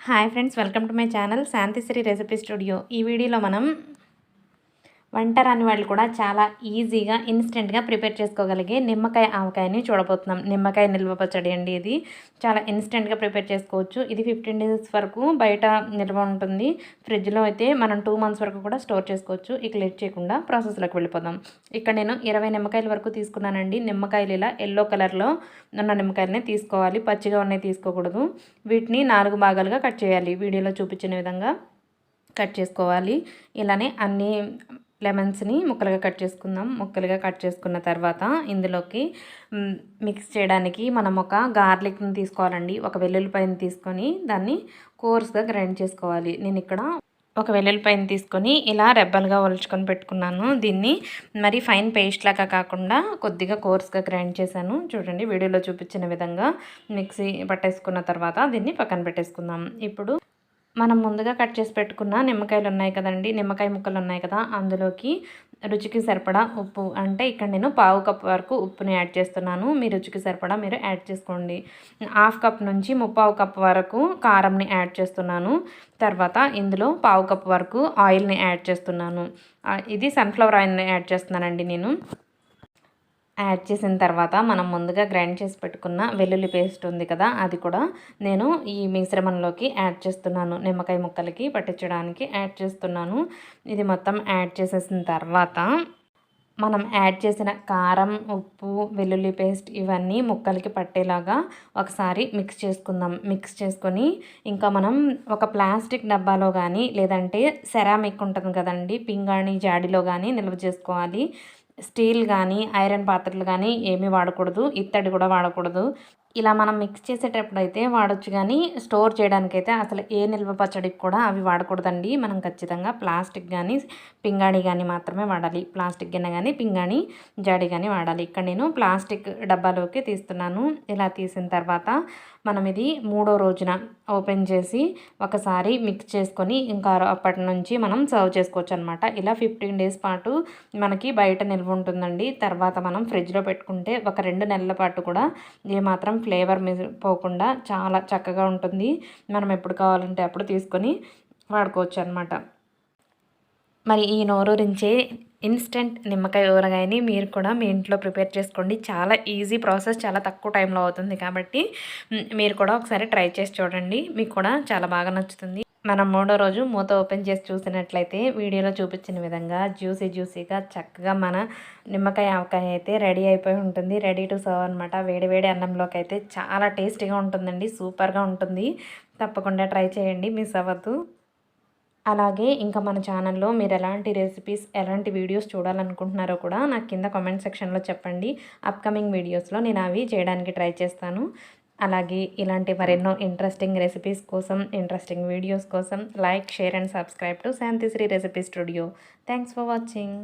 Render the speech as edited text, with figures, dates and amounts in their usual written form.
Hi friends, welcome to my channel Shantisri recipe studio. ఈ వీడియోలో మనం వంట రాని వాళ్ళు కూడా చాలా ఈజీగా ఇన్స్టెంట్గా ప్రిపేర్ చేసుకోగలిగే నిమ్మకాయ ఆవకాయని చూడబోతున్నాం. నిమ్మకాయ నిల్వ పచ్చడి అండి. ఇది చాలా ఇన్స్టెంట్గా ప్రిపేర్ చేసుకోవచ్చు. ఇది 15 డేస్ వరకు బయట నిల్వ ఉంటుంది. ఫ్రిడ్జ్లో అయితే మనం 2 మంత్స్ వరకు కూడా స్టోర్ చేసుకోవచ్చు. ఇక లేట్ చేయకుండా ప్రాసెస్లోకి వెళ్ళిపోదాం. ఇక్కడ నేను 20 నిమ్మకాయల వరకు తీసుకున్నానండి. నిమ్మకాయలు ఇలా ఎల్లో కలర్లో ఉన్న నిమ్మకాయలనే తీసుకోవాలి, పచ్చిగా ఉన్నాయి తీసుకోకూడదు. వీటిని 4 భాగాలుగా కట్ చేయాలి. వీడియోలో చూపించిన విధంగా కట్ చేసుకోవాలి. ఇలానే అన్ని లెమన్స్ని ముక్కలుగా కట్ చేసుకుందాం. ముక్కలుగా కట్ చేసుకున్న తర్వాత ఇందులోకి మిక్స్ చేయడానికి మనం ఒక గార్లిక్ని తీసుకోవాలండి. ఒక వెల్లుల్లిపాయని తీసుకొని దాన్ని కోర్స్గా గ్రైండ్ చేసుకోవాలి. నేను ఇక్కడ ఒక వెల్లుల్లిపాయని తీసుకొని ఇలా రెబ్బలుగా ఒలుచుకొని పెట్టుకున్నాను. దీన్ని మరి ఫైన్ పేస్ట్ లాగా కాకుండా కొద్దిగా కోర్స్గా గ్రైండ్ చేశాను. చూడండి, వీడియోలో చూపించిన విధంగా మిక్సీ పట్టేసుకున్న తర్వాత దీన్ని పక్కన పెట్టేసుకుందాం. ఇప్పుడు మనం ముందుగా కట్ చేసి పెట్టుకున్న నిమ్మకాయలు ఉన్నాయి కదండి, నిమ్మకాయ ముక్కలు ఉన్నాయి కదా, అందులోకి రుచికి సరిపడా ఉప్పు, అంటే ఇక్కడ నేను 1/2 కప్ వరకు ఉప్పుని యాడ్ చేస్తున్నాను. మీ రుచికి సరిపడా మీరు యాడ్ చేసుకోండి. 1/2 కప్ నుంచి 3/4 కప్ వరకు కారంని యాడ్ చేస్తున్నాను. తర్వాత ఇందులో 1/4 కప్ వరకు ఆయిల్ని యాడ్ చేస్తున్నాను. ఇది సన్ఫ్లవర్ ఆయిల్ని యాడ్ చేస్తున్నానండి నేను. యాడ్ చేసిన తర్వాత మనం ముందుగా గ్రైండ్ చేసి పెట్టుకున్న వెల్లుల్లి పేస్ట్ ఉంది కదా, అది కూడా నేను ఈ మిశ్రమంలోకి యాడ్ చేస్తున్నాను. నిమ్మకాయ ముక్కలకి పట్టించడానికి యాడ్ చేస్తున్నాను. ఇది మొత్తం యాడ్ చేసేసిన తర్వాత మనం యాడ్ చేసిన కారం, ఉప్పు, వెల్లుల్లి పేస్ట్ ఇవన్నీ ముక్కలకి పట్టేలాగా ఒకసారి మిక్స్ చేసుకుందాం. మిక్స్ చేసుకొని ఇంకా మనం ఒక ప్లాస్టిక్ డబ్బాలో కానీ లేదంటే సెరామిక్ ఉంటుంది కదండి, పింగాణి జాడీలో కానీ నిల్వ చేసుకోవాలి. స్టీల్ కానీ ఐరన్ పాత్రలు కానీ ఏమీ వాడకూడదు, ఇత్తడి కూడా వాడకూడదు. ఇలా మనం మిక్స్ చేసేటప్పుడు అయితే వాడచ్చు, కానీ స్టోర్ చేయడానికైతే అసలు ఏ నిల్వ పచ్చడికి కూడా అవి వాడకూడదండి. మనం ఖచ్చితంగా ప్లాస్టిక్ కానీ పింగాణి కానీ మాత్రమే వాడాలి. ప్లాస్టిక్ గిన్నె కానీ పింగాణి జాడి కానీ వాడాలి. ఇక్కడ నేను ప్లాస్టిక్ డబ్బాలోకి తీస్తున్నాను. ఇలా తీసిన తర్వాత మనం ఇది 3వ రోజున ఓపెన్ చేసి ఒకసారి మిక్స్ చేసుకొని ఇంకా అప్పటి నుంచి మనం సర్వ్ చేసుకోవచ్చు అనమాట. ఇలా 15 డేస్ పాటు మనకి బయట నిల్వ ఉంటుందండి. తర్వాత మనం ఫ్రిడ్జ్లో పెట్టుకుంటే ఒక 2 నెలల పాటు కూడా ఏమాత్రం ఫ్లేవర్ పోకుండా చాలా చక్కగా ఉంటుంది. మనం ఎప్పుడు కావాలంటే అప్పుడు తీసుకొని వాడుకోవచ్చు అనమాట. మరి ఈ నోరూరించే ఇన్స్టెంట్ నిమ్మకాయ ఊరగాయని మీరు కూడా మీ ఇంట్లో ప్రిపేర్ చేసుకోండి. చాలా ఈజీ ప్రాసెస్, చాలా తక్కువ టైంలో అవుతుంది. కాబట్టి మీరు కూడా ఒకసారి ట్రై చేసి చూడండి, మీకు కూడా చాలా బాగా నచ్చుతుంది. మనం 3వ రోజు మూత ఓపెన్ చేసి చూసినట్లయితే వీడియోలో చూపించిన విధంగా జ్యూసీగా చక్కగా మన నిమ్మకాయ ఆవకాయ అయితే రెడీ అయిపోయి ఉంటుంది. రెడీ టు సర్వ్ అనమాట. వేడి అన్నంలోకి అయితే చాలా టేస్టీగా ఉంటుందండి, సూపర్గా ఉంటుంది. తప్పకుండా ట్రై చేయండి, మిస్ అవ్వద్దు. అలాగే ఇంకా మన ఛానల్లో మీరు ఎలాంటి రెసిపీస్, ఎలాంటి వీడియోస్ చూడాలనుకుంటున్నారో కూడా నాకు కింద కామెంట్ సెక్షన్లో చెప్పండి. అప్కమింగ్ వీడియోస్లో నేను అవి చేయడానికి ట్రై చేస్తాను. అలాగే ఇలాంటి మరెన్నో ఇంట్రెస్టింగ్ రెసిపీస్ కోసం, ఇంట్రెస్టింగ్ వీడియోస్ కోసం like, share and subscribe to Shantisri recipe studio. Thanks for watching.